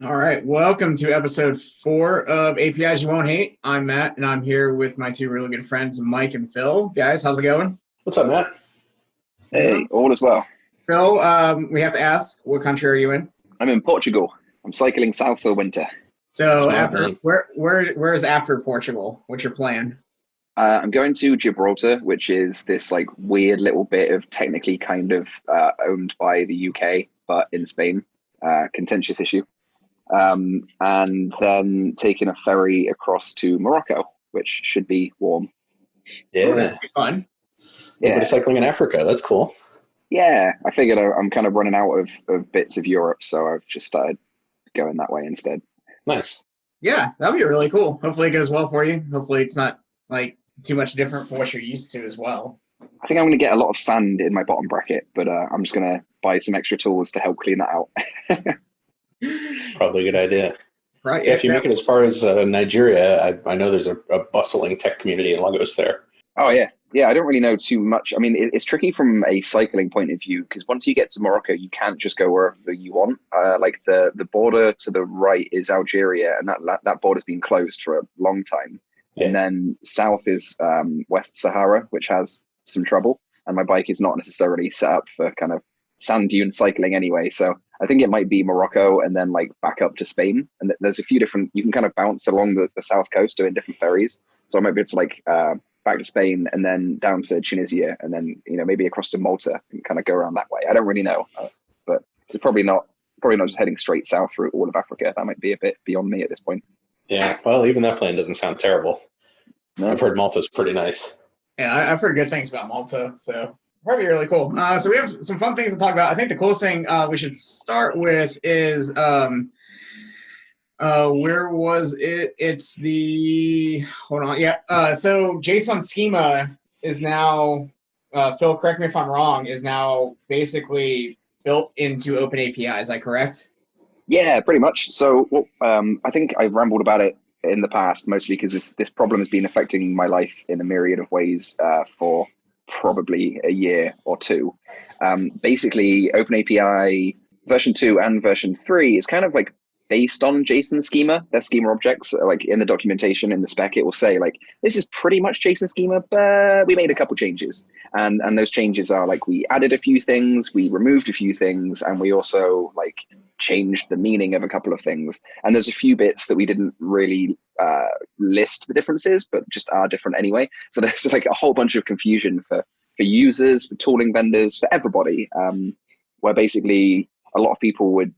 All right, welcome to episode 4 of APIs You Won't Hate. I'm Matt, and I'm here with my two really good friends, Mike and Phil. Guys, how's it going? What's up, Matt? Yeah. Hey, all as well. Phil, we have to ask, what country are you in? I'm in Portugal. I'm cycling south for the winter. So Smart after man. where is after Portugal? What's your plan? I'm going to Gibraltar, which is this like weird little bit of technically kind of owned by the UK, but in Spain. Contentious issue. And then taking a ferry across to Morocco, which should be warm. Oh, Yeah, that'd be fun. a bit Yeah, of cycling in Africa. That's cool. yeah. I figured I'm kind of running out of bits of Europe, so I've just started going that way instead. Nice. Yeah, that'd be really cool. Hopefully it goes well for you. Hopefully it's not like too much different from what you're used to as well. I think I'm going to get a lot of sand in my bottom bracket, but I'm just going to buy some extra tools to help clean that out. Probably a good idea. Right. Yeah, if you make it as far as Nigeria, I know there's a bustling tech community in Lagos there. Oh yeah, yeah. I don't really know too much. I mean, it's tricky from a cycling point of view because once you get to Morocco, you can't just go wherever you want. Like the border to the right is Algeria, and that border's been closed for a long time. Yeah. And then south is West Sahara, which has some trouble. And my bike is not necessarily set up for kind of sand dune cycling anyway. So I think it might be Morocco and then like back up to Spain. And there's a few different. You can kind of bounce along the south coast doing different ferries. So I might be able to like. Back to Spain and then down to Tunisia and then maybe across to Malta and kind of go around that way. I don't really know, but it's probably not just heading straight south through all of Africa. That might be a bit beyond me at this point. Yeah, well, even that plan doesn't sound terrible. No. I've heard Malta's pretty nice. Yeah, I've heard good things about Malta, so probably really cool. So we have some fun things to talk about. I think the coolest thing we should start with is where was it? It's the hold on. Yeah. So JSON schema is now Phil, correct me if I'm wrong, is now basically built into OpenAPI. Is that correct? Yeah, pretty much. So I think I've rambled about it in the past, mostly because this problem has been affecting my life in a myriad of ways for probably a year or two. Basically, OpenAPI version 2 and version 3 is kind of like based on JSON schema. Their schema objects, like in the documentation, in the spec, it will say like, this is pretty much JSON schema, but we made a couple changes. And those changes are like, we added a few things, we removed a few things, and we also like changed the meaning of a couple of things. And there's a few bits that we didn't really list the differences, but just are different anyway. So there's like a whole bunch of confusion for users, for tooling vendors, for everybody, where basically a lot of people would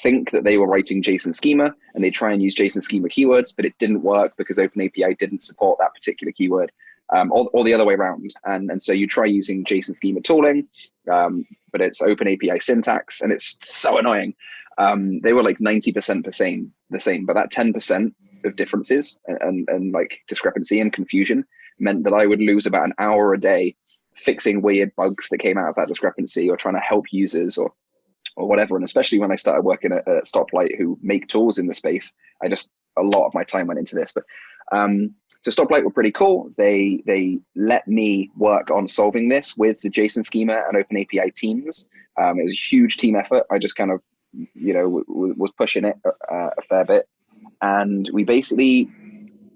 think that they were writing JSON schema and they try and use JSON schema keywords, but it didn't work because OpenAPI didn't support that particular keyword, or the other way around. And so you try using JSON schema tooling, but it's OpenAPI syntax, and it's so annoying. They were like 90% the same, but that 10% of differences and like discrepancy and confusion meant that I would lose about an hour a day fixing weird bugs that came out of that discrepancy or trying to help users or whatever. And especially when I started working at Stoplight, who make tools in the space, a lot of my time went into this. But so Stoplight were pretty cool. They let me work on solving this with the JSON schema and OpenAPI teams. It was a huge team effort. I just kind of, was pushing it a fair bit. And we basically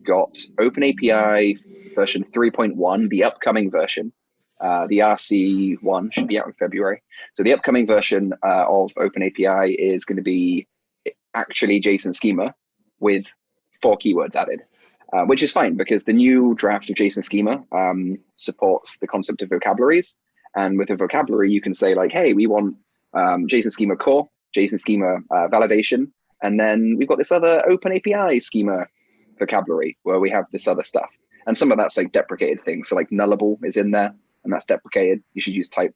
got OpenAPI version 3.1, the upcoming version. The RC1 should be out in February. So the upcoming version of OpenAPI is going to be actually JSON schema with 4 keywords added, which is fine because the new draft of JSON schema supports the concept of vocabularies. And with a vocabulary, you can say like, hey, we want JSON schema core, JSON schema validation, and then we've got this other OpenAPI schema vocabulary where we have this other stuff. And some of that's like deprecated things. So like nullable is in there, and that's deprecated. You should use type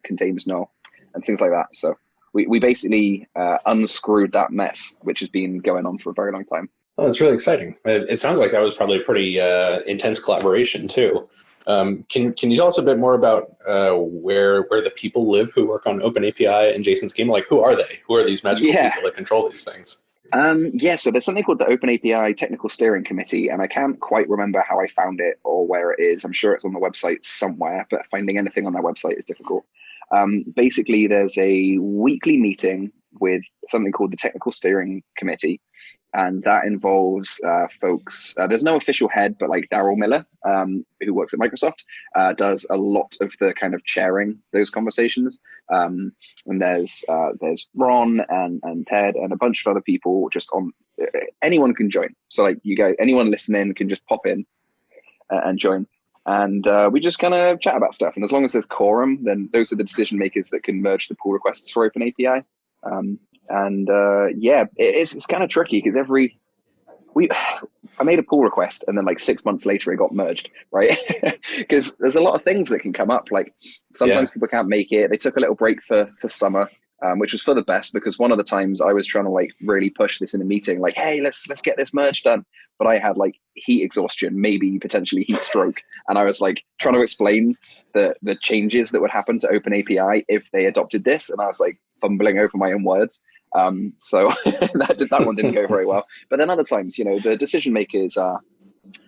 contains null and things like that. So we basically unscrewed that mess, which has been going on for a very long time. Oh, that's really exciting. It sounds like that was probably a pretty intense collaboration too. Can you tell us a bit more about where the people live who work on OpenAPI and JSON schema? Like, who are they? Who are these magical people that control these things? So there's something called the OpenAPI Technical Steering Committee, and I can't quite remember how I found it or where it is. I'm sure it's on the website somewhere, but finding anything on their website is difficult. Basically, there's a weekly meeting with something called the Technical Steering Committee, and that involves folks. There's no official head, but like Daryl Miller, who works at Microsoft, does a lot of the kind of chairing those conversations. And there's Ron and Ted and a bunch of other people just on. Anyone can join. So like you guys, anyone listening can just pop in and join. And we just kind of chat about stuff. And as long as there's quorum, then those are the decision makers that can merge the pull requests for OpenAPI. It's kind of tricky because I made a pull request and then like 6 months later it got merged, right? Because there's a lot of things that can come up. Like sometimes people can't make it. They took a little break for summer, which was for the best, because one of the times I was trying to like really push this in a meeting, like, hey, let's get this merge done. But I had like heat exhaustion, maybe potentially heat stroke. And I was like trying to explain the changes that would happen to OpenAPI if they adopted this. And I was like fumbling over my own words. So that one didn't go very well. But then other times, the decision makers are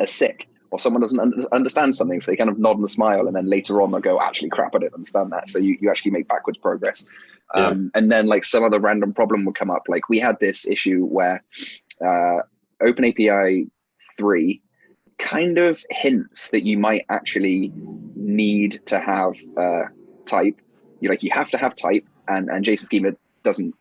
sick, or someone doesn't understand something, so they kind of nod and smile, and then later on they'll go, actually, crap, I didn't understand that. So you actually make backwards progress. And then like some other random problem would come up. Like we had this issue where OpenAPI 3 kind of hints that you might actually need to have type. You have to have type, and JSON schema doesn't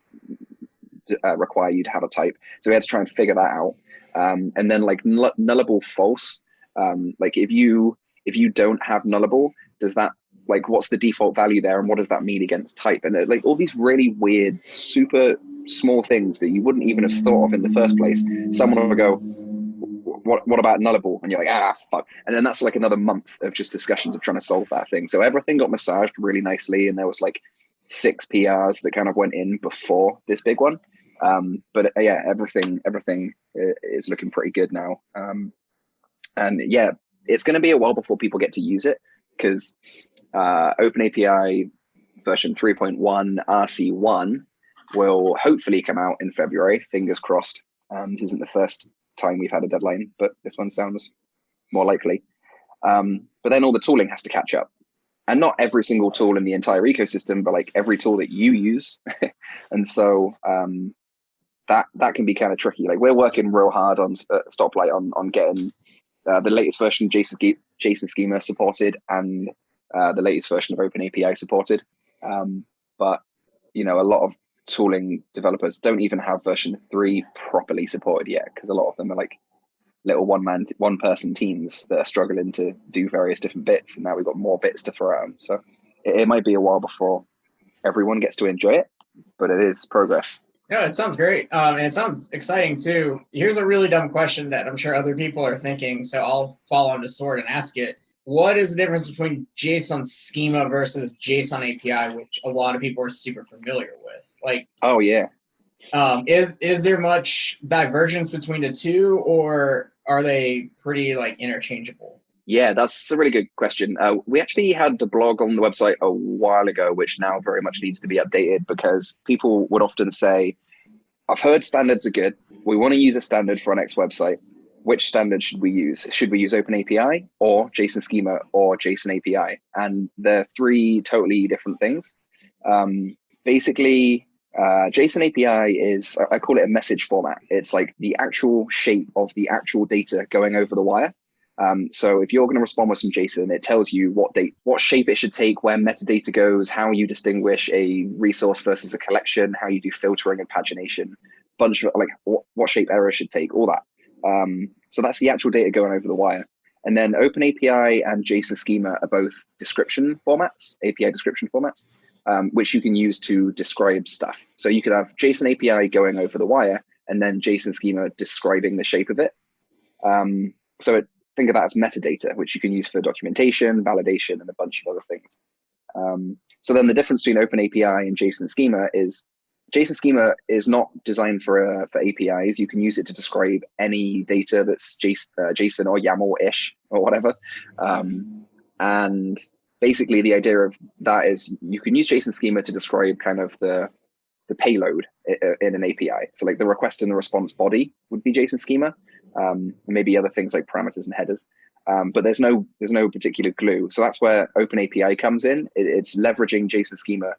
require you to have a type. So we had to try and figure that out. And then like nullable false. Like if you don't have nullable, does that, like, what's the default value there, and what does that mean against type? And like all these really weird, super small things that you wouldn't even have thought of in the first place. Someone will go, what about nullable? And you're like, fuck. And then that's like another month of just discussions of trying to solve that thing. So everything got massaged really nicely, and there was like 6 PRs that kind of went in before this big one. But everything is looking pretty good now. And yeah, it's going to be a while before people get to use it, because OpenAPI version 3.1 RC1 will hopefully come out in February. Fingers crossed. This isn't the first time we've had a deadline, but this one sounds more likely. But then all the tooling has to catch up. And not every single tool in the entire ecosystem, but like every tool that you use. And so that can be kind of tricky. Like we're working real hard on Stoplight on getting the latest version of JSON schema supported, and the latest version of OpenAPI supported. But a lot of tooling developers don't even have version 3 properly supported yet, because a lot of them are like little one person teams that are struggling to do various different bits, and now we've got more bits to throw at them. So it might be a while before everyone gets to enjoy it, but it is progress. Yeah, it sounds great. And it sounds exciting too. Here's a really dumb question that I'm sure other people are thinking, so I'll fall on the sword and ask it. What is the difference between JSON schema versus JSON API, which a lot of people are super familiar with? Like, oh yeah. Is there much divergence between the two, or are they pretty like interchangeable? Yeah, that's a really good question. We actually had the blog on the website a while ago, which now very much needs to be updated, because people would often say, I've heard standards are good. We want to use a standard for our next website. Which standard should we use? Should we use OpenAPI or JSON schema or JSON API? And they're 3 totally different things. Basically, JSON API is, I call it a message format. It's like the actual shape of the actual data going over the wire. So if you're going to respond with some JSON, it tells you what shape it should take, where metadata goes, how you distinguish a resource versus a collection, how you do filtering and pagination, bunch of like what shape error should take, all that. So that's the actual data going over the wire. And then OpenAPI and JSON schema are both description formats, API description formats, which you can use to describe stuff. So you could have JSON API going over the wire, and then JSON schema describing the shape of it. Think of that as metadata, which you can use for documentation, validation, and a bunch of other things. So then the difference between OpenAPI and JSON schema is JSON schema is not designed for APIs. You can use it to describe any data that's JSON or YAML-ish or whatever. And basically the idea of that is you can use JSON schema to describe kind of the payload in an API. So like the request and the response body would be JSON schema. Maybe other things like parameters and headers. But there's no particular glue. So that's where OpenAPI comes in. It's leveraging JSON schema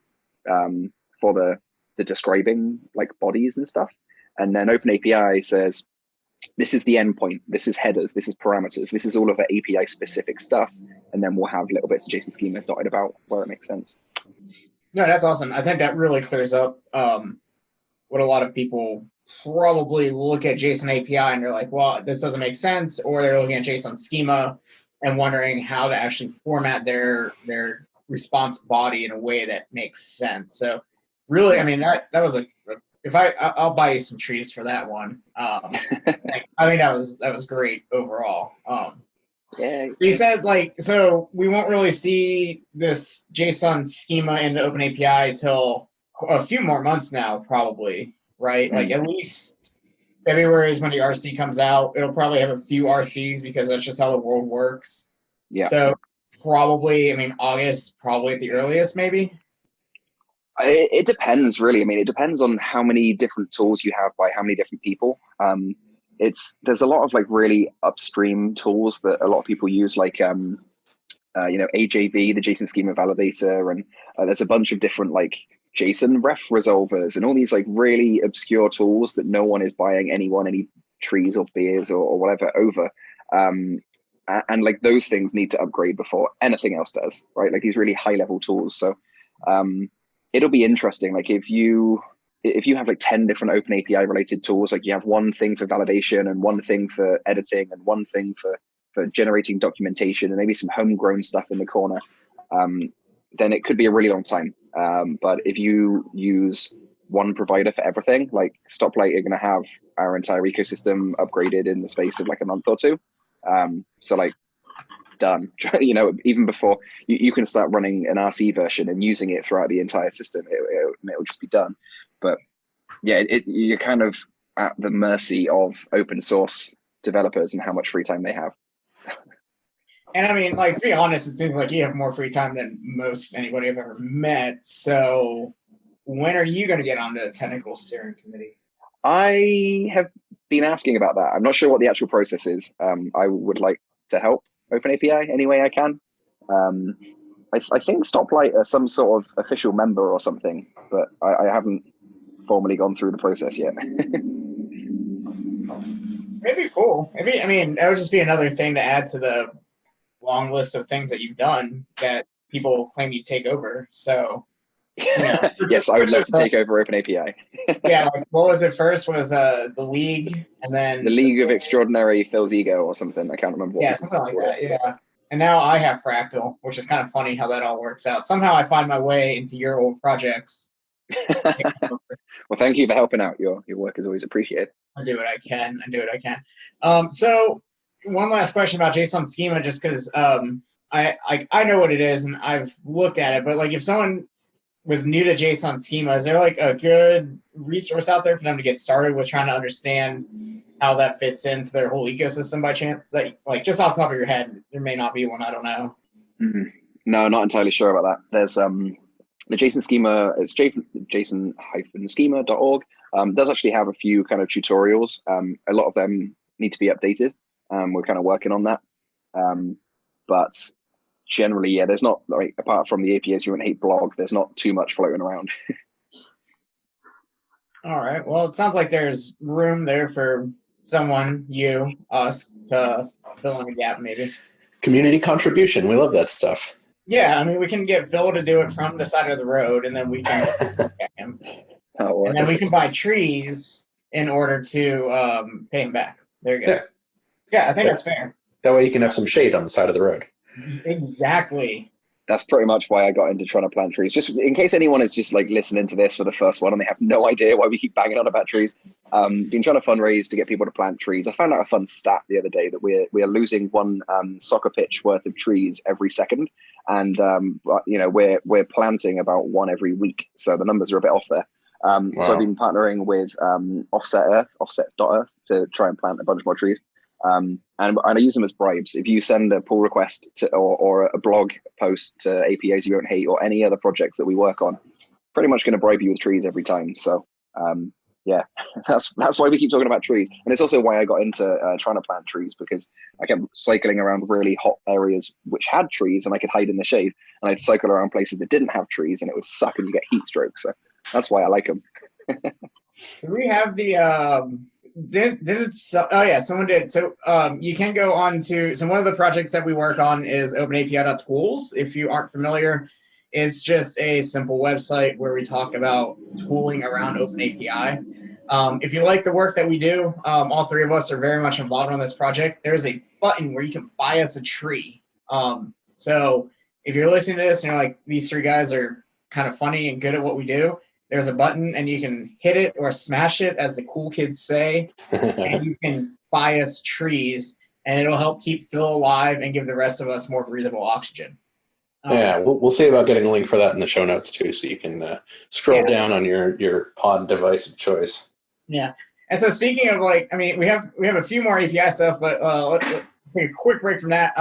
for the describing like bodies and stuff. And then OpenAPI says, this is the endpoint, this is headers, this is parameters, this is all of the API specific stuff. And then we'll have little bits of JSON schema dotted about where it makes sense. No, that's awesome. I think that really clears up what a lot of people probably look at JSON API and they're like, well, this doesn't make sense, or they're looking at JSON schema and wondering how to actually format their response body in a way that makes sense. So really, I mean, that was I'll buy you some trees for that one. I think that was great overall. Yeah. You said so we won't really see this JSON schema in the OpenAPI till a few more months now, probably, right? Mm-hmm. Like at least February is when the RC comes out. It'll probably have a few RCs because that's just how the world works. Yeah. So probably, August, probably at the earliest, maybe. It depends, really. I mean, it depends on how many different tools you have by how many different people. There's a lot of like really upstream tools that a lot of people use, like AJV, the JSON Schema Validator, and there's a bunch of different like JSON ref resolvers and all these like really obscure tools that no one is buying any trees or beers or whatever over. And like those things need to upgrade before anything else does, right? Like these really high level tools. So it'll be interesting. Like if you have like 10 different OpenAPI related tools, like you have one thing for validation and one thing for editing and one thing for generating documentation and maybe some homegrown stuff in the corner, then it could be a really long time. But if you use one provider for everything, like Stoplight are going to have our entire ecosystem upgraded in the space of like a month or two. So like done, even before you can start running an RC version and using it throughout the entire system, it'll just be done. But yeah, you're kind of at the mercy of open source developers and how much free time they have. So. And I mean, like, to be honest, it seems like you have more free time than most anybody I've ever met. So when are you going to get on the technical steering committee? I have been asking about that. I'm not sure what the actual process is. I would like to help OpenAPI any way I can. I think Stoplight are some sort of official member or something, but I haven't formally gone through the process yet. Maybe cool. Maybe, that would just be another thing to add to the long list of things that you've done that people claim you take over. So, yes, I would love to take over OpenAPI. Yeah, like, what was it first? Was the League, and then the League of Extraordinary Phil's Ego or something. I can't remember. Yeah, something like that. Yeah, and now I have Fractal, which is kind of funny how that all works out. Somehow I find my way into your old projects. Well, thank you for helping out. Your work is always appreciated. I do what I can. So one last question about JSON schema, just because I know what it is and I've looked at it, but like if someone was new to JSON schema, is there like a good resource out there for them to get started with trying to understand how that fits into their whole ecosystem by chance? That, like, just off the top of your head, there may not be one. I don't know. Mm-hmm. No, not entirely sure about that. There's the JSON schema. It's JSON-schema.org. Does actually have a few kind of tutorials. A lot of them need to be updated. We're kind of working on that. But generally, yeah, there's not, like, apart from the APIs you hate blog, there's not too much floating around. All right. Well, it sounds like there's room there for someone, us, to fill in a gap, maybe. Community contribution. We love that stuff. Yeah, we can get Phil to do it from the side of the road, and then we can get him. Oh, and then we can buy trees in order to pay him back. There you go. Yeah, I think that's fair. That way you can have some shade on the side of the road. Exactly. That's pretty much why I got into trying to plant trees. Just in case anyone is just like listening to this for the first one and they have no idea why we keep banging on about trees. Been trying to fundraise to get people to plant trees. I found out a fun stat the other day that we are losing one soccer pitch worth of trees every second, and we're planting about one every week. So the numbers are a bit off there. Wow. So I've been partnering with offset.earth to try and plant a bunch more trees. And I use them as bribes. If you send a pull request or a blog post to APIs you don't hate or any other projects that we work on, pretty much going to bribe you with trees every time. So yeah, that's why we keep talking about trees. And it's also why I got into trying to plant trees, because I kept cycling around really hot areas which had trees and I could hide in the shade, and I'd cycle around places that didn't have trees and it would suck and you get heat stroke. So That's why I like them. Do we have the did it oh yeah, someone did. So you can go on to, so one of the projects that we work on is openapi.tools. If you aren't familiar, it's just a simple website where we talk about tooling around OpenAPI. If you like the work that we do, all three of us are very much involved on this project. There's a button where you can buy us a tree. So if you're listening to this and you're like, these three guys are kind of funny and good at what we do, there's a button and you can hit it or smash it, as the cool kids say, and you can buy us trees, and it'll help keep Phil alive and give the rest of us more breathable oxygen. Yeah, we'll see about getting a link for that in the show notes too, so you can scroll down on your pod device of choice. Yeah, and so speaking of, like, I mean, we have a few more API stuff, but let's take a quick break from that.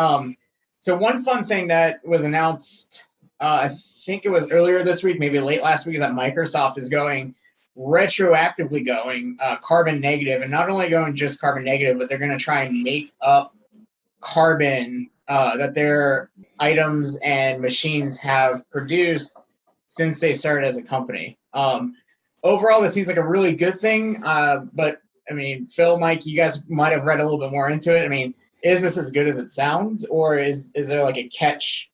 So one fun thing that was announced, I think it was earlier this week, maybe late last week, is that Microsoft is retroactively going carbon negative, and not only going just carbon negative, but they're going to try and make up carbon that their items and machines have produced since they started as a company. Overall, this seems like a really good thing, but I mean, Phil, Mike, you guys might have read a little bit more into it. I mean, is this as good as it sounds, or is there like a catch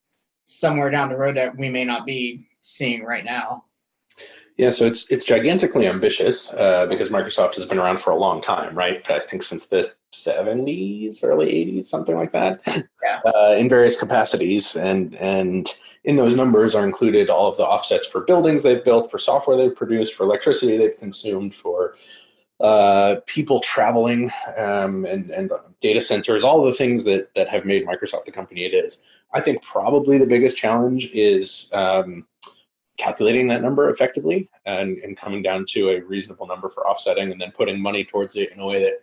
somewhere down the road that we may not be seeing right now? Yeah, so it's gigantically ambitious because Microsoft has been around for a long time, right? I think since the 70s, early 80s, something like that, in various capacities. And in those numbers are included all of the offsets for buildings they've built, for software they've produced, for electricity they've consumed, for people traveling, and data centers, all the things that have made Microsoft the company it is. I think probably the biggest challenge is calculating that number effectively and coming down to a reasonable number for offsetting, and then putting money towards it in a way that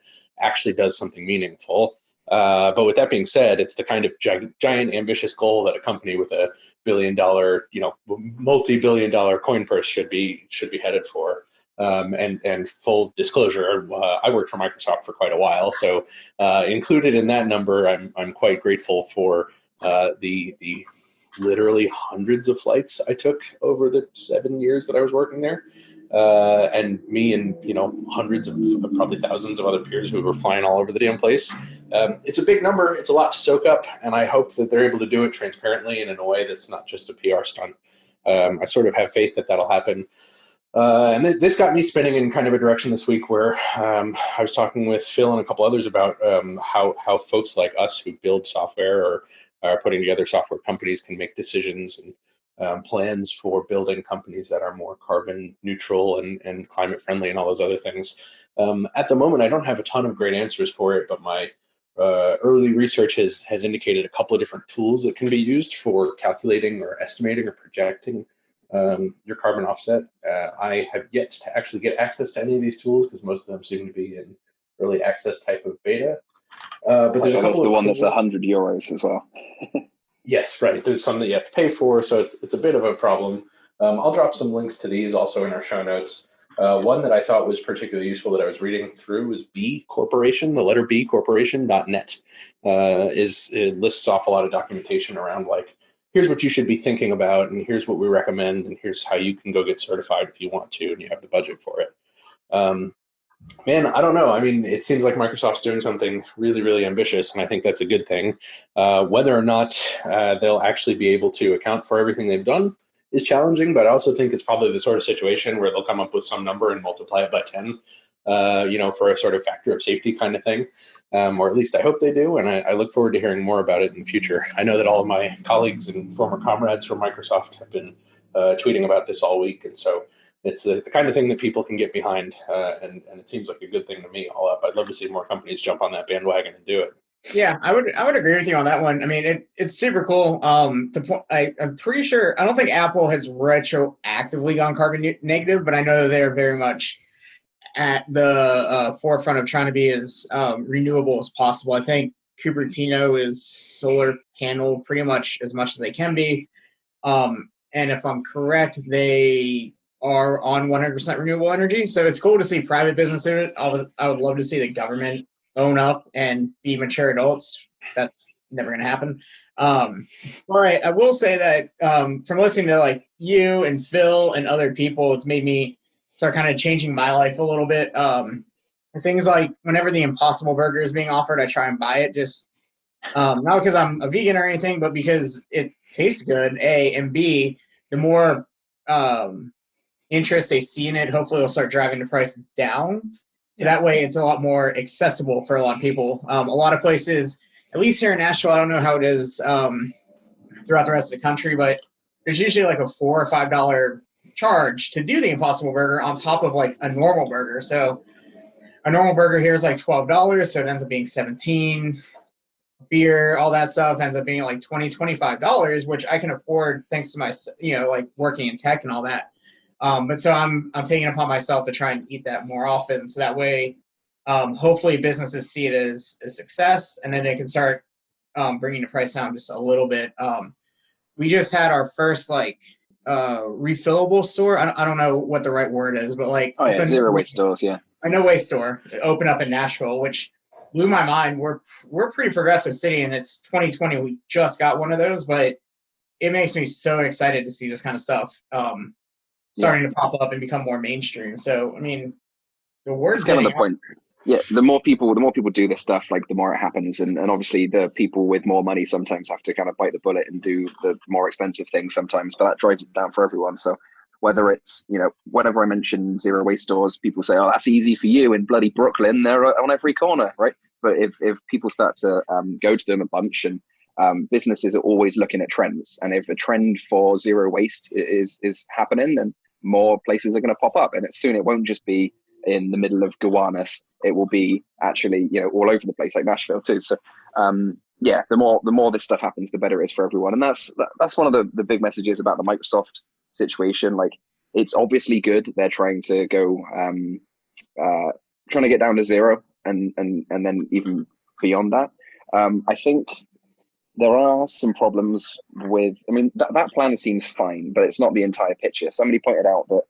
actually does something meaningful. But with that being said, it's the kind of giant ambitious goal that a company with a $1 billion, multi-billion dollar coin purse should be headed for. And full disclosure, I worked for Microsoft for quite a while, so included in that number, I'm quite grateful for the literally hundreds of flights I took over the 7 years that I was working there, and me and hundreds of probably thousands of other peers who were flying all over the damn place. It's a big number. It's a lot to soak up, and I hope that they're able to do it transparently and in a way that's not just a PR stunt. I sort of have faith that that'll happen. And this got me spinning in kind of a direction this week where I was talking with Phil and a couple others about how folks like us who build software or are putting together software companies can make decisions and plans for building companies that are more carbon neutral and climate friendly and all those other things. At the moment, I don't have a ton of great answers for it, but my early research has indicated a couple of different tools that can be used for calculating or estimating or projecting your carbon offset. I have yet to actually get access to any of these tools because most of them seem to be in early access type of beta. But there's a couple that's the of one tools. that's €100 as well. Yes, right. There's some that you have to pay for, so it's a bit of a problem. I'll drop some links to these also in our show notes. One that I thought was particularly useful that I was reading through was B Corporation, the letter B Corporation.net. It lists off a lot of documentation around, like, here's what you should be thinking about, and here's what we recommend, and here's how you can go get certified if you want to, and you have the budget for it. Man, I don't know. I mean, it seems like Microsoft's doing something really, really ambitious, and I think that's a good thing. Whether or not they'll actually be able to account for everything they've done is challenging, but I also think it's probably the sort of situation where they'll come up with some number and multiply it by 10, for a sort of factor of safety kind of thing. Or at least I hope they do, and I look forward to hearing more about it in the future. I know that all of my colleagues and former comrades from Microsoft have been tweeting about this all week, and so it's the kind of thing that people can get behind, and it seems like a good thing to me all up. I'd love to see more companies jump on that bandwagon and do it. Yeah, I would agree with you on that one. I mean, it's super cool. I'm pretty sure, I don't think Apple has retroactively gone carbon negative, but I know they're very much at the forefront of trying to be as renewable as possible. I think Cupertino is solar panel pretty much as they can be. And if I'm correct, they are on 100% renewable energy. So it's cool to see private business do it. I would love to see the government own up and be mature adults. That's never going to happen. But I will say that from listening to like you and Phil and other people, it's made me start kind of changing my life a little bit. Things like whenever the Impossible Burger is being offered, I try and buy it. Just not because I'm a vegan or anything, but because it tastes good. A and B, the more interest they see in it, hopefully they'll start driving the price down. So that way it's a lot more accessible for a lot of people. A lot of places, at least here in Nashville, I don't know how it is throughout the rest of the country, but there's usually like a $4 or $5 charge to do the Impossible Burger on top of like a normal burger. So a normal burger here is like $12, so it ends up being 17. Beer, all that stuff ends up being like $25, which I can afford thanks to my, like working in tech and all that. But so I'm taking it upon myself to try and eat that more often, so that way, hopefully businesses see it as a success, and then they can start bringing the price down just a little bit. We just had our first like refillable store. I don't know what the right word is, but like it's a zero waste stores, a no waste store open up in Nashville, which blew my mind. We're a pretty progressive city, and it's 2020. We just got one of those, but it makes me so excited to see this kind of stuff starting to pop up and become more mainstream. So, I mean, the word's kind of the point. Yeah, the more people do this stuff, like the more it happens, and obviously the people with more money sometimes have to kind of bite the bullet and do the more expensive things sometimes, but that drives it down for everyone. So whether it's, whenever I mention zero waste stores, people say, oh, that's easy for you in bloody Brooklyn, they're on every corner, right? But if people start to go to them a bunch, and businesses are always looking at trends, and if a trend for zero waste is happening, then more places are going to pop up, and soon it won't just be in the middle of Gowanus. It will be actually, all over the place, like Nashville too. So, the more this stuff happens, the better it is for everyone. And that's one of the big messages about the Microsoft situation. Like, it's obviously good. They're trying to go, trying to get down to zero, and then even beyond that. I think there are some problems with, that plan seems fine, but it's not the entire picture. Somebody pointed out that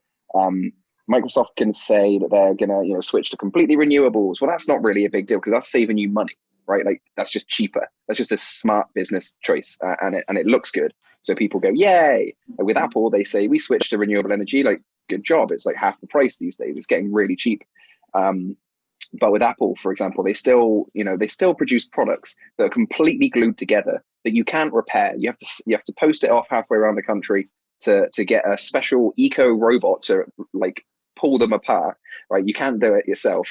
Microsoft can say that they're going to, switch to completely renewables. Well, that's not really a big deal because that's saving you money, right? Like, that's just cheaper. That's just a smart business choice, and it looks good. So people go, yay. And with Apple, they say, we switched to renewable energy. Like, good job. It's like half the price these days. It's getting really cheap. But with Apple, for example, they still produce products that are completely glued together that you can't repair. You have to post it off halfway around the country to get a special eco robot to like pull them apart, right? You can't do it yourself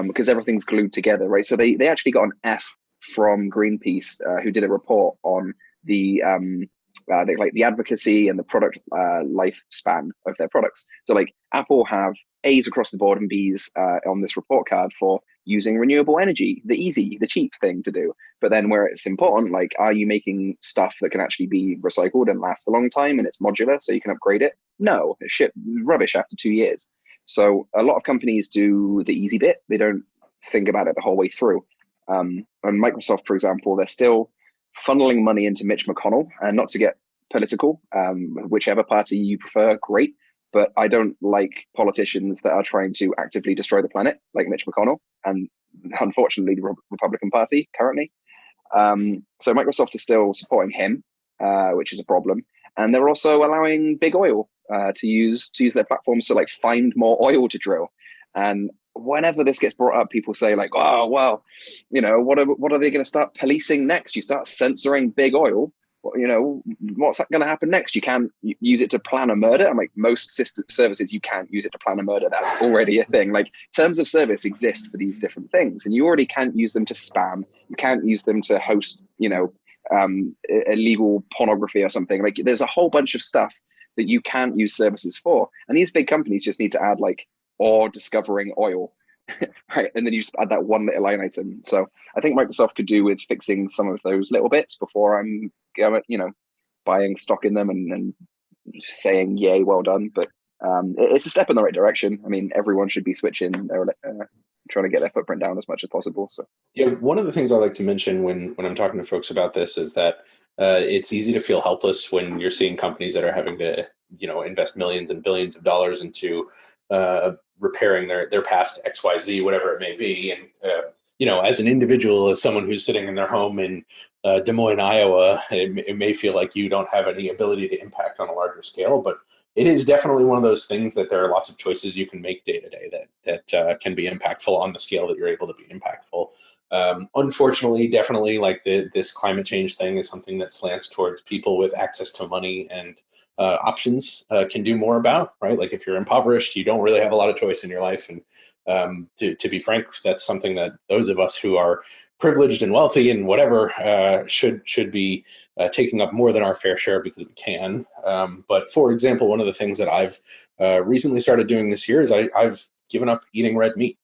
because everything's glued together, right? So they actually got an F from Greenpeace, who did a report on the advocacy and the product lifespan of their products. So like Apple have A's across the board and B's on this report card for using renewable energy, the cheap thing to do. But then where it's important, like, are you making stuff that can actually be recycled and last a long time and it's modular so you can upgrade it? No, it's rubbish after 2 years. So a lot of companies do the easy bit. They don't think about it the whole way through. And Microsoft, for example, they're still funneling money into Mitch McConnell, and not to get political, whichever party you prefer, great. But I don't like politicians that are trying to actively destroy the planet, like Mitch McConnell, and unfortunately the Republican Party currently. So Microsoft is still supporting him, which is a problem. And they're also allowing big oil to use their platforms to like find more oil to drill. And whenever this gets brought up, people say like, oh, well, what are they going to start policing next? You start censoring big oil. What's going to happen next? You can't use it to plan a murder. I'm like, most system services, you can't use it to plan a murder. That's already a thing. Like, terms of service exist for these different things, and you already can't use them to spam. You can't use them to host, illegal pornography or something. Like, there's a whole bunch of stuff that you can't use services for. And these big companies just need to add like, or discovering oil. Right, and then you just add that one little line item. So I think Microsoft could do with fixing some of those little bits before I'm, buying stock in them and saying, "Yay, well done." But it's a step in the right direction. I mean, everyone should be switching, trying to get their footprint down as much as possible. So yeah, one of the things I like to mention when I'm talking to folks about this is that it's easy to feel helpless when you're seeing companies that are having to, invest millions and billions of dollars into repairing their past XYZ, whatever it may be. And as an individual, as someone who's sitting in their home in Des Moines, Iowa, it may feel like you don't have any ability to impact on a larger scale, but it is definitely one of those things that there are lots of choices you can make day to day that can be impactful on the scale that you're able to be impactful. Unfortunately, definitely, like this climate change thing is something that slants towards people with access to money and options can do more about, right? Like if you're impoverished, you don't really have a lot of choice in your life. And to be frank, that's something that those of us who are privileged and wealthy and whatever should be taking up more than our fair share because we can. But for example, one of the things that I've recently started doing this year is I've given up eating red meat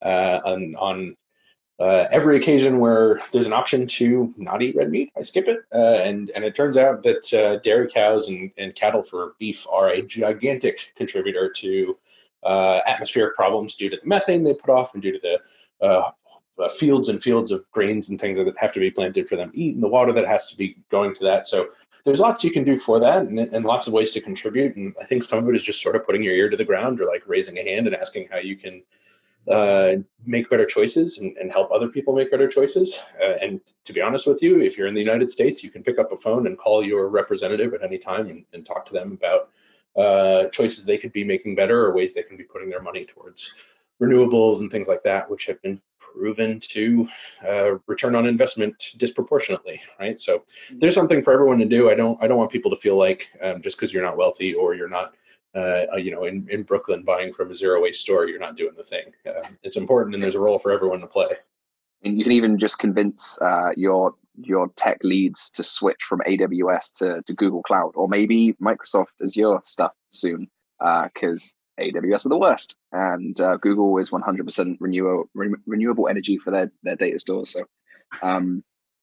on every occasion where there's an option to not eat red meat, I skip it. And it turns out that dairy cows and cattle for beef are a gigantic contributor to atmospheric problems due to the methane they put off and due to the fields and fields of grains and things that have to be planted for them to eat and the water that has to be going to that. So there's lots you can do for that and lots of ways to contribute. And I think some of it is just sort of putting your ear to the ground or like raising a hand and asking how you can make better choices and help other people make better choices. And to be honest with you, if you're in the United States, you can pick up a phone and call your representative at any time and talk to them about choices they could be making better or ways they can be putting their money towards renewables and things like that, which have been proven to return on investment disproportionately, right? So there's something for everyone to do. I don't want people to feel like just because you're not wealthy or you're not in Brooklyn buying from a zero waste store, you're not doing the thing. It's important, and there's a role for everyone to play. And you can even just convince your tech leads to switch from AWS to Google Cloud, or maybe Microsoft Azure stuff soon, because AWS are the worst, and Google is 100% renewable energy for their data stores. So,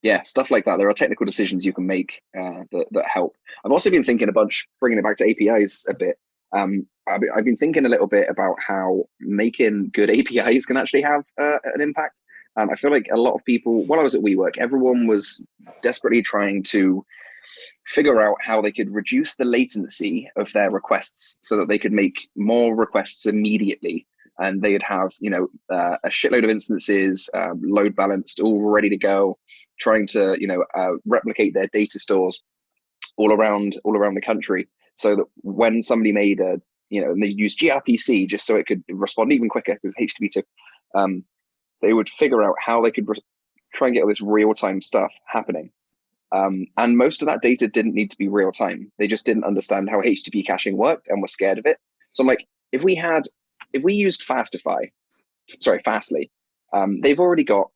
yeah, stuff like that. There are technical decisions you can make that help. I've also been thinking a bunch, bringing it back to APIs a bit. I've been thinking a little bit about how making good APIs can actually have an impact. I feel like a lot of people, while I was at WeWork, everyone was desperately trying to figure out how they could reduce the latency of their requests so that they could make more requests immediately. And they'd have, a shitload of instances, load balanced, all ready to go, trying to, replicate their data stores all around the country, so that when somebody made and they used gRPC just so it could respond even quicker because HTTP2, they would figure out how they could try and get all this real-time stuff happening. And most of that data didn't need to be real time. They just didn't understand how HTTP caching worked and were scared of it. So I'm like, if we used Fastly, they've already got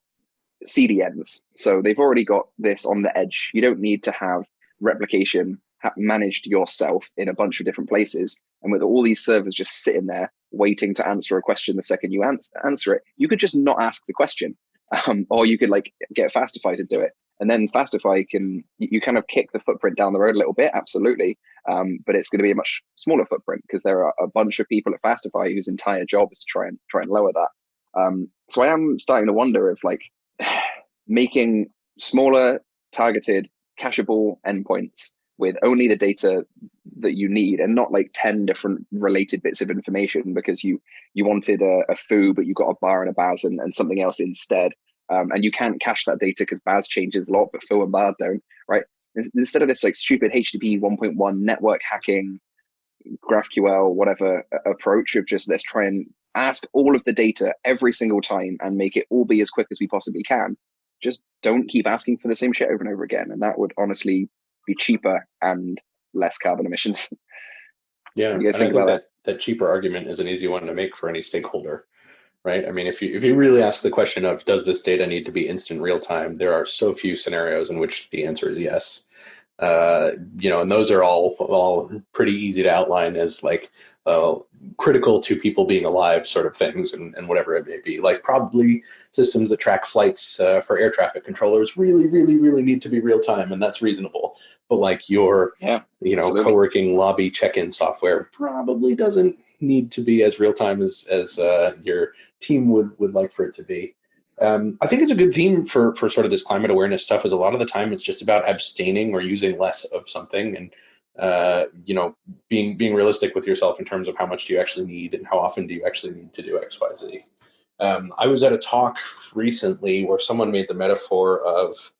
CDNs. So they've already got this on the edge. You don't need to have replication managed yourself in a bunch of different places. And with all these servers just sitting there waiting to answer a question the second you answer it, you could just not ask the question. Or you could get Fastify to do it. And then Fastify you kind of kick the footprint down the road a little bit, absolutely. But it's going to be a much smaller footprint because there are a bunch of people at Fastify whose entire job is to try and lower that. So I am starting to wonder if making smaller, targeted, cacheable endpoints with only the data that you need and not 10 different related bits of information because you wanted a foo, but you got a bar and a baz and something else instead. And you can't cache that data because baz changes a lot, but foo and bar don't, right? Instead of this stupid HTTP 1.1 network hacking, GraphQL, whatever approach of just let's try and ask all of the data every single time and make it all be as quick as we possibly can. Just don't keep asking for the same shit over and over again. And that would honestly be cheaper and less carbon emissions. Yeah, and I think that cheaper argument is an easy one to make for any stakeholder, right? I mean, if you really ask the question of does this data need to be instant real time, there are so few scenarios in which the answer is yes. And those are all pretty easy to outline as critical to people being alive sort of things and whatever it may be. Probably systems that track flights for air traffic controllers really, really, really need to be real time, and that's reasonable. But your co-working lobby check-in software probably doesn't need to be as real time as your team would like for it to be. I think it's a good theme for sort of this climate awareness stuff is a lot of the time it's just about abstaining or using less of something and, being realistic with yourself in terms of how much do you actually need and how often do you actually need to do X, Y, Z. I was at a talk recently where someone made the metaphor of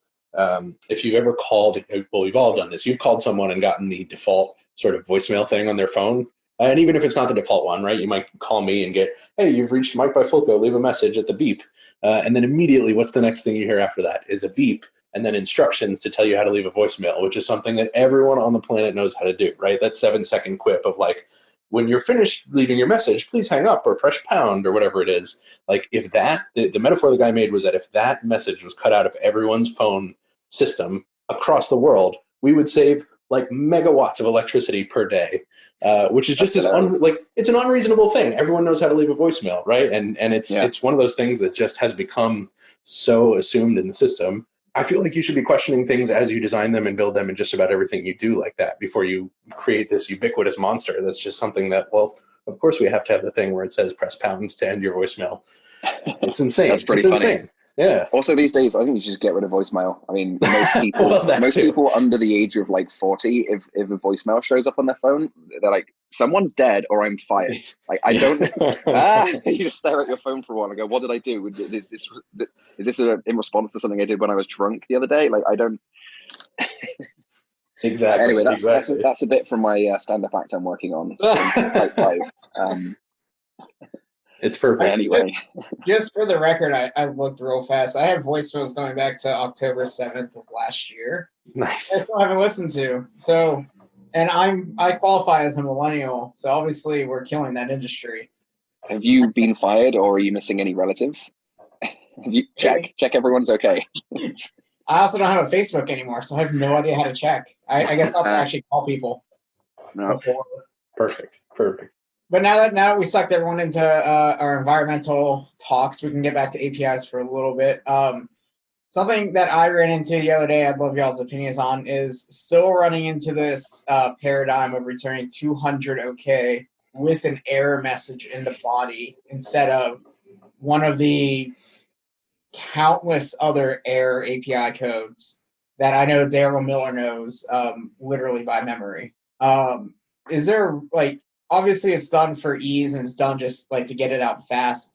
if you've ever called, well, we've all done this. You've called someone and gotten the default sort of voicemail thing on their phone. And even if it's not the default one, right? You might call me and get, hey, you've reached Mike Bifulco, leave a message at the beep. And then immediately, what's the next thing you hear after that is a beep and then instructions to tell you how to leave a voicemail, which is something that everyone on the planet knows how to do, right? That 7-second quip of like, when you're finished leaving your message, please hang up or press pound or whatever it is. Like if that, the metaphor the guy made was that if that message was cut out of everyone's phone system across the world, we would save like megawatts of electricity per day, which is just this it's an unreasonable thing. Everyone knows how to leave a voicemail, right? And it's one of those things that just has become so assumed in the system. I feel like you should be questioning things as you design them and build them and just about everything you do like that before you create this ubiquitous monster that's just something that, well, of course we have to have the thing where it says press pound to end your voicemail. It's insane. That's pretty it's funny. Insane. Yeah. Also, these days, I think you should just get rid of voicemail. I mean, most people, well, people under the age of like 40, if a voicemail shows up on their phone, they're like, someone's dead or I'm fired. Like, I don't. You just stare at your phone for a while and go, "What did I do? Is this in response to something I did when I was drunk the other day?" Like, I don't. Exactly. Anyway, that's a bit from my stand-up act I'm working on. Like 5. It's perfect. Anyway, just for the record, I looked real fast. I have voicemails going back to October 7th of last year. Nice. I still haven't listened to. So, and I qualify as a millennial, so obviously we're killing that industry. Have you been fired, or are you missing any relatives? Check everyone's okay. I also don't have a Facebook anymore, so I have no idea how to check. I guess I'll actually call people. No. Perfect. But now we sucked everyone into our environmental talks, we can get back to APIs for a little bit. Something that I ran into the other day, I'd love y'all's opinions on, is still running into this paradigm of returning 200 OK with an error message in the body instead of one of the countless other error API codes that I know Daryl Miller knows literally by memory. Is there, like, obviously it's done for ease and it's done just like to get it out fast.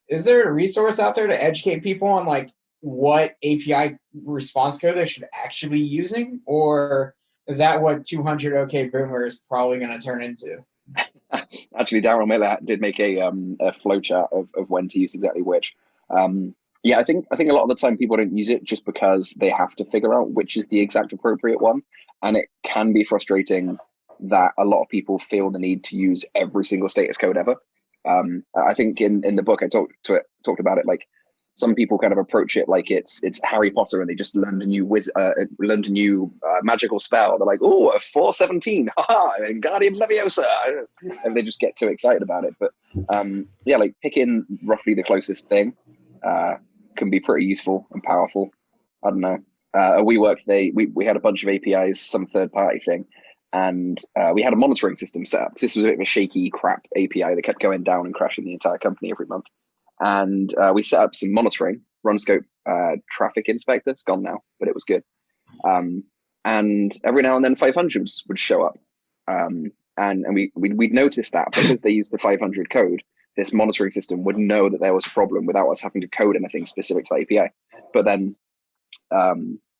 Is there a resource out there to educate people on like what API response code they should actually be using? Or is that what 200 OK Boomer is probably going to turn into? Actually, Daryl Miller did make a flowchart of when to use exactly which. Yeah, I think a lot of the time people don't use it just because they have to figure out which is the exact appropriate one. And it can be frustrating that a lot of people feel the need to use every single status code ever. I think in the book I talked about it, like some people kind of approach it like it's Harry Potter and they just learned a new magical spell. They're like, oh, a 417, haha, Wingardium Leviosa, and they just get too excited about it. But yeah, like picking roughly the closest thing can be pretty useful and powerful. I don't know. We had a bunch of APIs, some third party thing. And we had a monitoring system set up. This was a bit of a shaky crap API that kept going down and crashing the entire company every month. And we set up some monitoring, RunScope traffic inspector. It's gone now, but it was good. And every now and then 500s would show up. And we'd noticed that because they used the 500 code, this monitoring system would know that there was a problem without us having to code anything specific to API. But then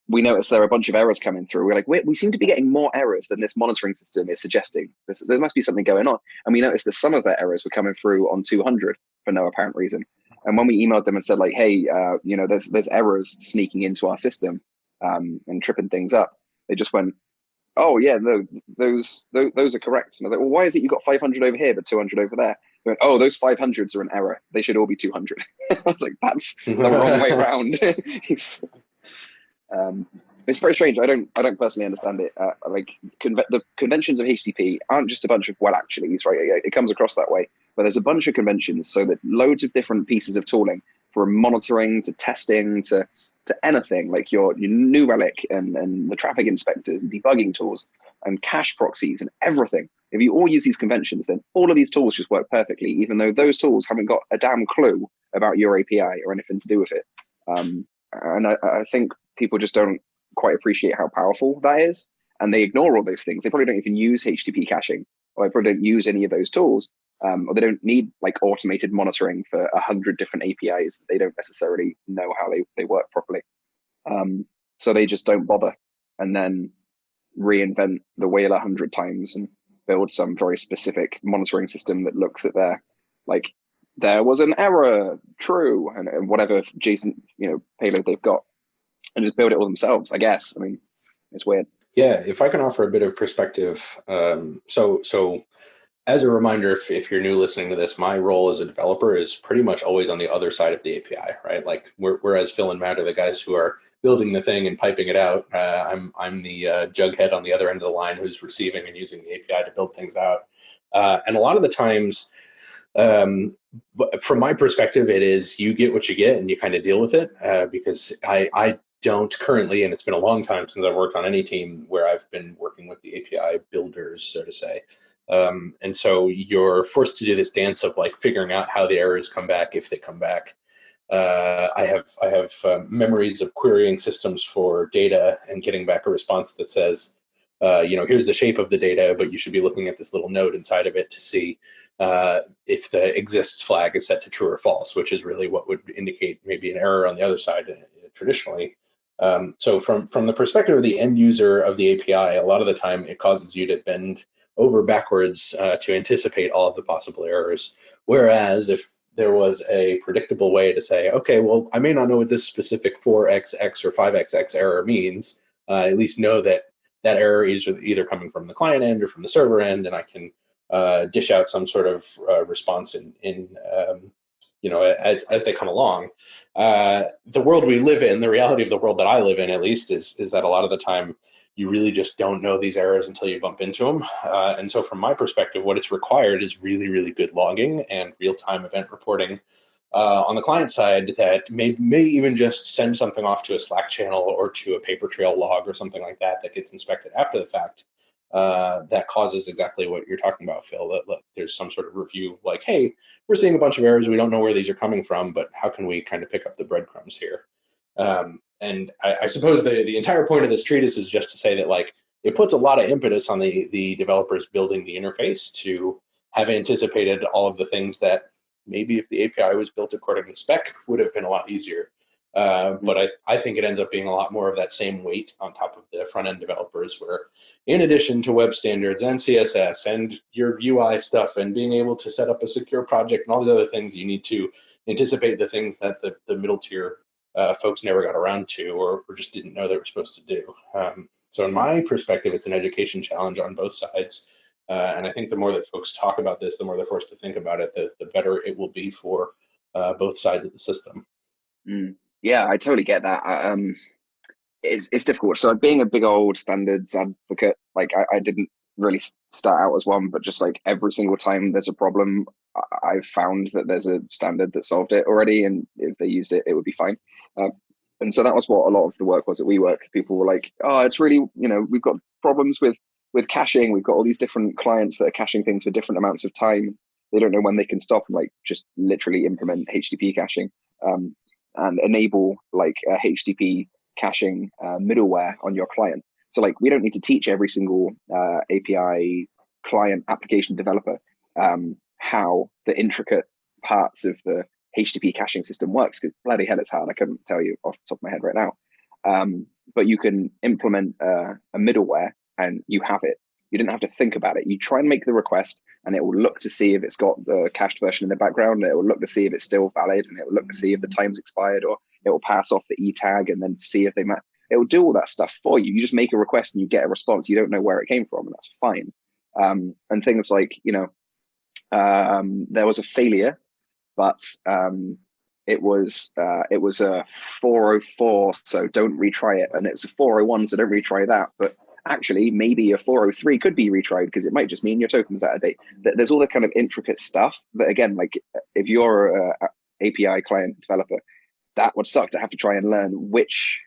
we noticed there were a bunch of errors coming through. We're like, we seem to be getting more errors than this monitoring system is suggesting. There must be something going on. And we noticed that some of their errors were coming through on 200 for no apparent reason. And when we emailed them and said like, hey, there's errors sneaking into our system and tripping things up, they just went, oh yeah, no, those are correct. And I was like, well, why is it you got 500 over here but 200 over there? They went, oh, those 500s are an error. They should all be 200. I was like, that's the wrong way around. It's very strange. I don't personally understand it. The conventions of HTTP aren't just a bunch of well actuallys, right? It comes across that way, but there's a bunch of conventions so that loads of different pieces of tooling, from monitoring to testing to anything, like your New Relic and the traffic inspectors and debugging tools and cache proxies and everything. If you all use these conventions, then all of these tools just work perfectly, even though those tools haven't got a damn clue about your API or anything to do with it. And I think people just don't quite appreciate how powerful that is, and they ignore all those things. They probably don't even use HTTP caching, or they probably don't use any of those tools, or they don't need like automated monitoring for 100 different APIs that they don't necessarily know how they work properly. So they just don't bother, and then reinvent the wheel 100 times and build some very specific monitoring system that looks at their, like, there was an error, true, and whatever JSON, payload they've got, and just build it all themselves, I guess. I mean, it's weird. Yeah, if I can offer a bit of perspective. So as a reminder, if you're new listening to this, my role as a developer is pretty much always on the other side of the API, right? Like whereas Phil and Matt are the guys who are building the thing and piping it out, I'm the jughead on the other end of the line who's receiving and using the API to build things out. And a lot of the times, from my perspective, it is you get what you get and you kind of deal with it, because I don't currently, and it's been a long time since I've worked on any team where I've been working with the API builders, so to say. And so you're forced to do this dance of like figuring out how the errors come back, if they come back. I have memories of querying systems for data and getting back a response that says, here's the shape of the data, but you should be looking at this little node inside of it to see if the exists flag is set to true or false, which is really what would indicate maybe an error on the other side traditionally. So from the perspective of the end user of the API, a lot of the time it causes you to bend over backwards to anticipate all of the possible errors. Whereas if there was a predictable way to say, okay, well, I may not know what this specific 4xx or 5xx error means, at least know that that error is either coming from the client end or from the server end, and I can dish out some sort of response as they come along. The world we live in, the reality of the world that I live in, at least, is that a lot of the time you really just don't know these errors until you bump into them. And so from my perspective, what it's required is really, really good logging and real-time event reporting on the client side that may even just send something off to a Slack channel or to a paper trail log or something like that gets inspected after the fact. That causes exactly what you're talking about, Phil, that there's some sort of review like, hey, we're seeing a bunch of errors. We don't know where these are coming from, but how can we kind of pick up the breadcrumbs here? And I suppose the entire point of this treatise is just to say that like it puts a lot of impetus on the developers building the interface to have anticipated all of the things that maybe if the API was built according to spec would have been a lot easier. But I think it ends up being a lot more of that same weight on top of the front end developers, where in addition to web standards and CSS and your UI stuff and being able to set up a secure project and all the other things, you need to anticipate the things that the middle tier folks never got around to or just didn't know they were supposed to do. So in my perspective, it's an education challenge on both sides. And I think the more that folks talk about this, the more they're forced to think about it, the better it will be for both sides of the system. Yeah, I totally get that. It's difficult. So being a big old standards advocate, like I didn't really start out as one, but just like every single time there's a problem, I've found that there's a standard that solved it already, and if they used it, it would be fine. And so that was what a lot of the work was at WeWork. People were like, oh, it's really, we've got problems with caching. We've got all these different clients that are caching things for different amounts of time. They don't know when they can stop, and like just literally implement HTTP caching and enable like a HTTP caching middleware on your client. So like we don't need to teach every single API client application developer how the intricate parts of the HTTP caching system works, because bloody hell, it's hard. I couldn't tell you off the top of my head right now. But you can implement a middleware and you have it. You didn't have to think about it. You try and make the request and it will look to see if it's got the cached version in the background. It will look to see if it's still valid, and it will look to see if the time's expired, or it will pass off the E tag and then see if they match. It will do all that stuff for you. You just make a request and you get a response. You don't know where it came from, and that's fine. And things like, there was a failure, but it was a 404, so don't retry it. And it's a 401, so don't retry that. But actually, maybe a 403 could be retried, because it might just mean your token's out of date. There's all that kind of intricate stuff that, again, like if you're a API client developer, that would suck to have to try and learn which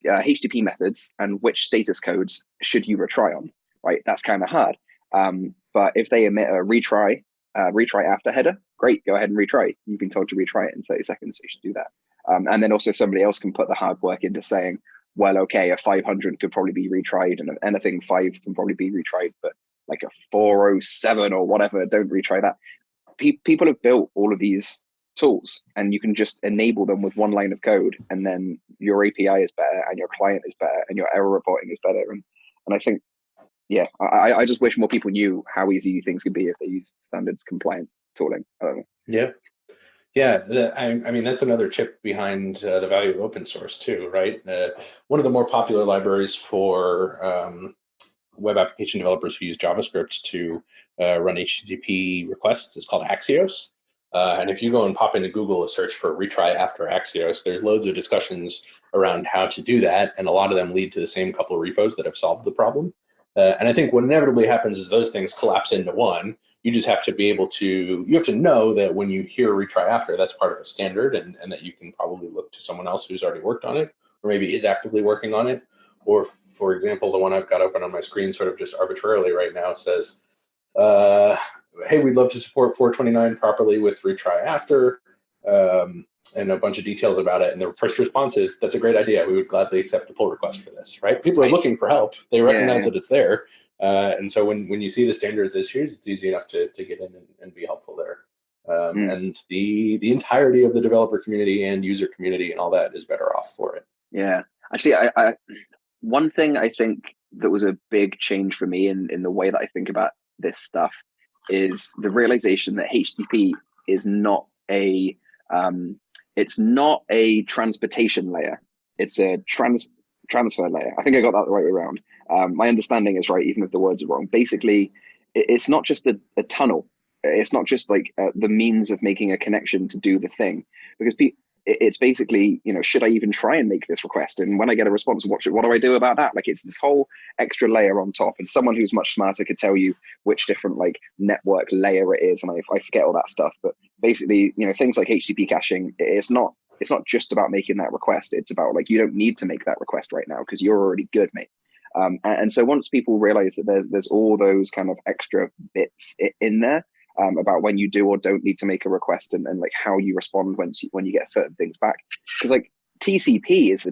HTTP methods and which status codes should you retry on, right? That's kind of hard. But if they emit a retry after header, great, go ahead and retry. You've been told to retry it in 30 seconds, so you should do that. And then also somebody else can put the hard work into saying, well, okay, a 500 could probably be retried, and anything 5 can probably be retried, but like a 407 or whatever, don't retry that. People have built all of these tools, and you can just enable them with one line of code, and then your API is better, and your client is better, and your error reporting is better. And I think, yeah, I just wish more people knew how easy things could be if they use standards compliant tooling. Yeah. Yeah, I mean, that's another chip behind the value of open source too, right? One of the more popular libraries for web application developers who use JavaScript to run HTTP requests is called Axios. And if you go and pop into Google a search for retry after Axios, there's loads of discussions around how to do that. And a lot of them lead to the same couple of repos that have solved the problem. And I think what inevitably happens is those things collapse into one. You just have to be able to, you have to know that when you hear retry after, that's part of a standard, and that you can probably look to someone else who's already worked on it, or maybe is actively working on it. Or for example, the one I've got open on my screen sort of just arbitrarily right now says, hey, we'd love to support 429 properly with retry after, and a bunch of details about it. And the first response is, that's a great idea. We would gladly accept a pull request for this, right? People are looking for help. They recognize that it's there. And so when you see the standards issues, it's easy enough to get in and be helpful there. And the entirety of the developer community and user community and all that is better off for it. Yeah. Actually, I one thing I think that was a big change for me in the way that I think about this stuff is the realization that HTTP is not a it's not a transportation layer. It's a transfer layer. I think I got that the right way around. My understanding is right, even if the words are wrong. Basically, it's not just a tunnel. It's not just like the means of making a connection to do the thing, because it's basically, should I even try and make this request? And when I get a response, what do I do about that? Like, it's this whole extra layer on top. And someone who's much smarter could tell you which different like network layer it is. And I forget all that stuff. But basically, things like HTTP caching, it's not just about making that request. It's about like, you don't need to make that request right now because you're already good, mate. And so once people realize that there's all those kind of extra bits in there, about when you do or don't need to make a request, and like how you respond when you get certain things back. Because like TCP is the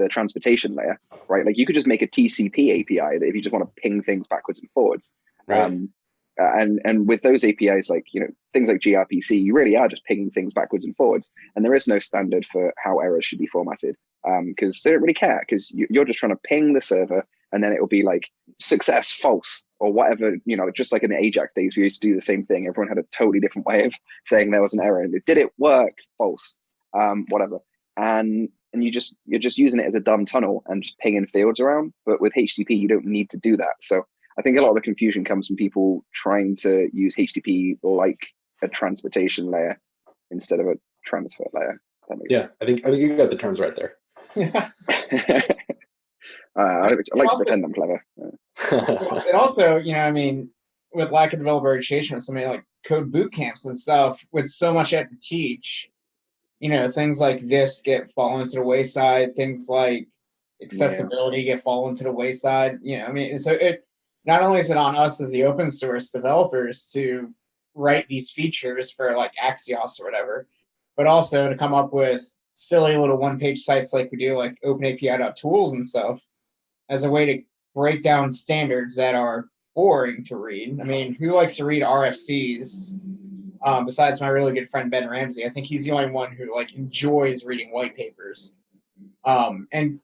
transportation layer, right? Like you could just make a TCP API that if you just want to ping things backwards and forwards. Right. And with those APIs, like things like gRPC, you really are just pinging things backwards and forwards, and there is no standard for how errors should be formatted, because they don't really care, because you're just trying to ping the server, and then it will be like success, false, or whatever, just like in the Ajax days, we used to do the same thing. Everyone had a totally different way of saying there was an error. Did it work? False, whatever. And you're just using it as a dumb tunnel and just pinging fields around. But with HTTP, you don't need to do that. So I think a lot of the confusion comes from people trying to use HTTP like a transportation layer instead of a transfer layer. Yeah, I think you got the terms right there. I like to pretend I'm clever. It also, with lack of developer education, with something like code boot camps and stuff, with so much you have to teach, things like this fall into the wayside. Things like accessibility get fall into the wayside. So it not only is it on us as the open source developers to write these features for like Axios or whatever, but also to come up with silly little one-page sites like we do, like OpenAPI.tools and stuff, as a way to break down standards that are boring to read. I mean, who likes to read RFCs? Besides my really good friend Ben Ramsey, I think he's the only one who like enjoys reading white papers, and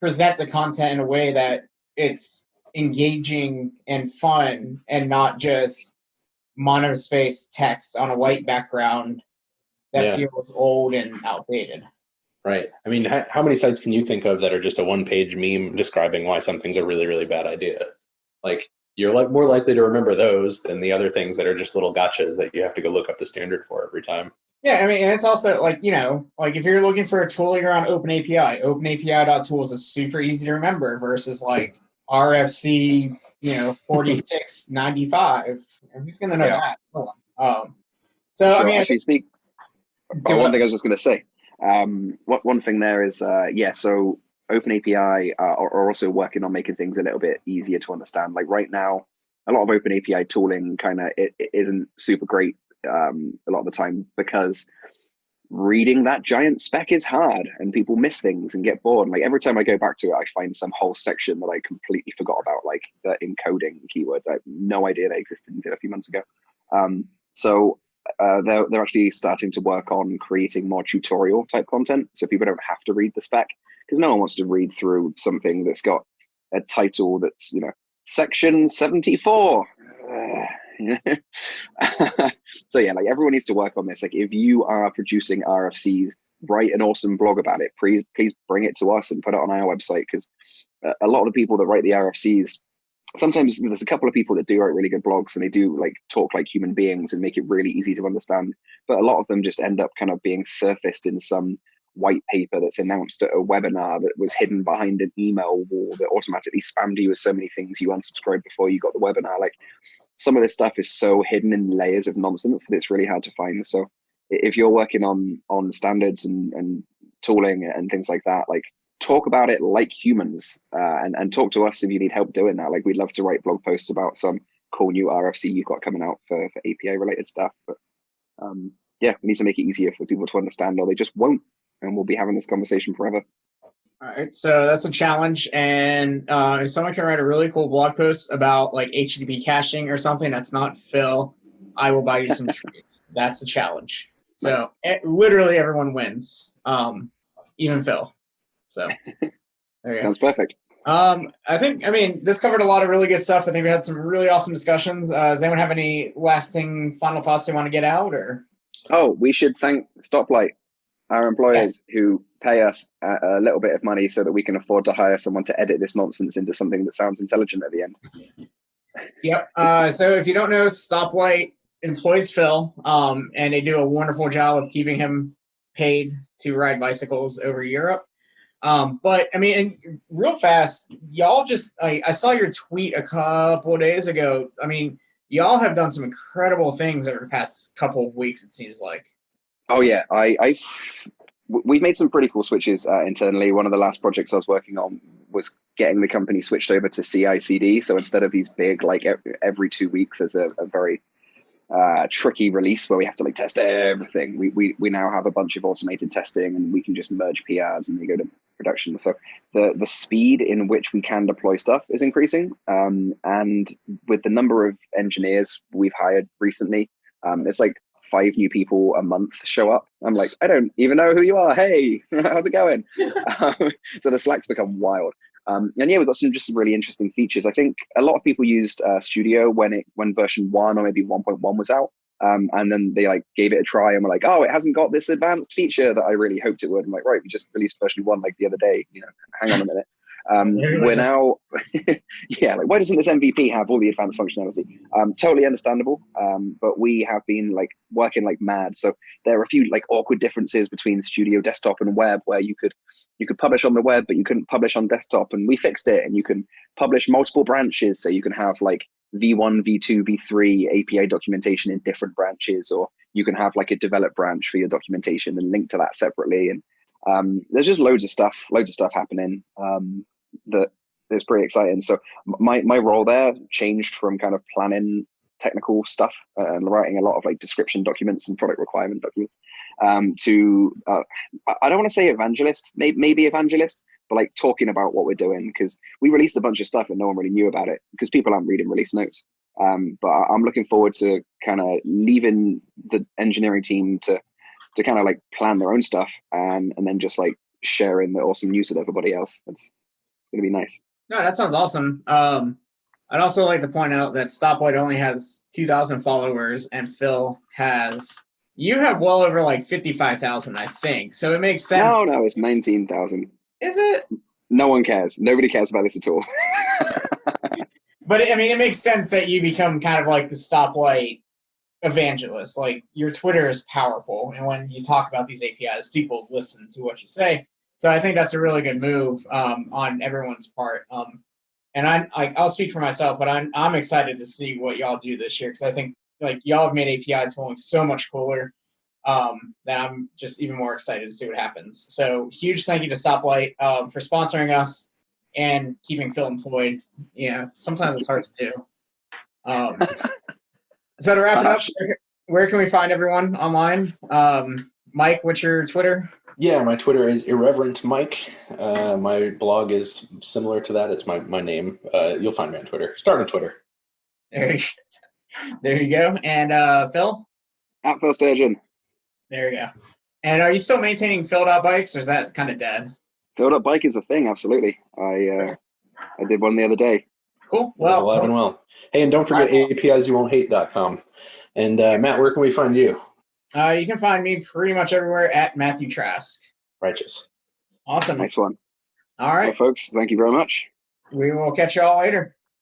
present the content in a way that it's engaging and fun, and not just monospaced text on a white background that feels old and outdated. Right. I mean, how many sites can you think of that are just a one-page meme describing why something's a really, really bad idea? Like, you're more likely to remember those than the other things that are just little gotchas that you have to go look up the standard for every time. Yeah, I mean, and it's also like, like if you're looking for a tooling around OpenAPI, OpenAPI.tools is super easy to remember versus like RFC, 4695. Who's going to know that? Hold on. So, sure, I mean, actually speak. One thing I was just going to say. One thing there is, so OpenAPI are also working on making things a little bit easier to understand. Like right now, a lot of OpenAPI tooling kind of it isn't super great a lot of the time, because reading that giant spec is hard, and people miss things and get bored. Like every time I go back to it, I find some whole section that I completely forgot about, like the encoding keywords. I have no idea they existed until a few months ago. So they're actually starting to work on creating more tutorial type content, so people don't have to read the spec, because no one wants to read through something that's got a title that's, section 74. So yeah, like everyone needs to work on this. Like if you are producing RFCs, write an awesome blog about it. Please bring it to us and put it on our website, because a lot of the people that write the RFCs, sometimes there's a couple of people that do write really good blogs and they do like talk like human beings and make it really easy to understand. But a lot of them just end up kind of being surfaced in some white paper that's announced at a webinar that was hidden behind an email wall that automatically spammed you with so many things you unsubscribed before you got the webinar. Like some of this stuff is so hidden in layers of nonsense that it's really hard to find. So if you're working on standards and tooling and things like that, like talk about it like humans, and talk to us if you need help doing that. Like we'd love to write blog posts about some cool new RFC you've got coming out for API related stuff. But yeah, we need to make it easier for people to understand, or they just won't. And we'll be having this conversation forever. All right, so that's a challenge, and if someone can write a really cool blog post about like HTTP caching or something that's not Phil, I will buy you some trees. That's the challenge. So Nice. Literally everyone wins, even Phil. So there you go. Sounds perfect. I mean, this covered a lot of really good stuff. I think we had some really awesome discussions. Does anyone have any lasting final thoughts they want to get out, or? Oh, we should thank Stoplight, our employers, who pay us a little bit of money so that we can afford to hire someone to edit this nonsense into something that sounds intelligent at the end. Yep. So if you don't know, Stoplight employs Phil, and they do a wonderful job of keeping him paid to ride bicycles over Europe. But I mean, real fast, y'all just, I saw your tweet a couple of days ago. I mean, y'all have done some incredible things over the past couple of weeks, it seems like. Oh yeah, we've made some pretty cool switches internally. One of the last projects I was working on was getting the company switched over to CI/CD. So instead of these big, like every 2 weeks, there's a very tricky release where we have to like test everything. We now have a bunch of automated testing, and we can just merge PRs and they go to production. So the speed in which we can deploy stuff is increasing. And with the number of engineers we've hired recently, it's like 5 new people a month show up. I'm like, I don't even know who you are. Hey, how's it going? So the Slack's become wild. And yeah, we've got some really interesting features. I think a lot of people used Studio when version 1 or maybe 1.1 was out. And then they like gave it a try and were like, oh, it hasn't got this advanced feature that I really hoped it would. I'm like, right, we just released version 1 like the other day, hang on a minute. We're now, yeah, like why doesn't this MVP have all the advanced functionality? Totally understandable. But we have been like working like mad. So there are a few like awkward differences between Studio Desktop and web, where you could publish on the web, but you couldn't publish on desktop, and we fixed it. And you can publish multiple branches, so you can have like V1, V2, V3 API documentation in different branches, or you can have like a develop branch for your documentation and link to that separately. And there's just loads of stuff happening that is pretty exciting. So my role there changed from kind of planning technical stuff and writing a lot of like description documents and product requirement documents to I don't want to say evangelist, maybe evangelist, but like talking about what we're doing, because we released a bunch of stuff and no one really knew about it because people aren't reading release notes. But I'm looking forward to kind of leaving the engineering team to kind of like plan their own stuff and then just like sharing the awesome news with everybody else. It's gonna be nice. No, that sounds awesome. I'd also like to point out that Stoplight only has 2,000 followers, and Phil you have well over like 55,000, I think. So it makes sense. No, it's 19,000. Is it? No one cares. Nobody cares about this at all. But I mean, it makes sense that you become kind of like the Stoplight evangelist. Like your Twitter is powerful, and when you talk about these APIs, people listen to what you say. So I think that's a really good move on everyone's part. And I'll speak for myself, but I'm excited to see what y'all do this year, because I think like y'all have made API tooling so much cooler that I'm just even more excited to see what happens. So huge thank you to Stoplight for sponsoring us and keeping Phil employed. Sometimes it's hard to do. So to wrap it up, where can we find everyone online? Mike, what's your Twitter? Yeah, my Twitter is Irreverent Mike. My blog is similar to that. It's my name. You'll find me on Twitter. Start on Twitter. There you go. And Phil? At Phil Sturgeon. There you go. And are you still maintaining Filled Out Bikes, or is that kind of dead? Filled Up Bike is a thing, absolutely. I did one the other day. Cool. Well, alive and well. Hey, and don't forget APIsYouWon'tHate.com. And Matt, where can we find you? You can find me pretty much everywhere at Matthew Trask. Righteous. Awesome. Nice one. All right. Well, folks, thank you very much. We will catch you all later.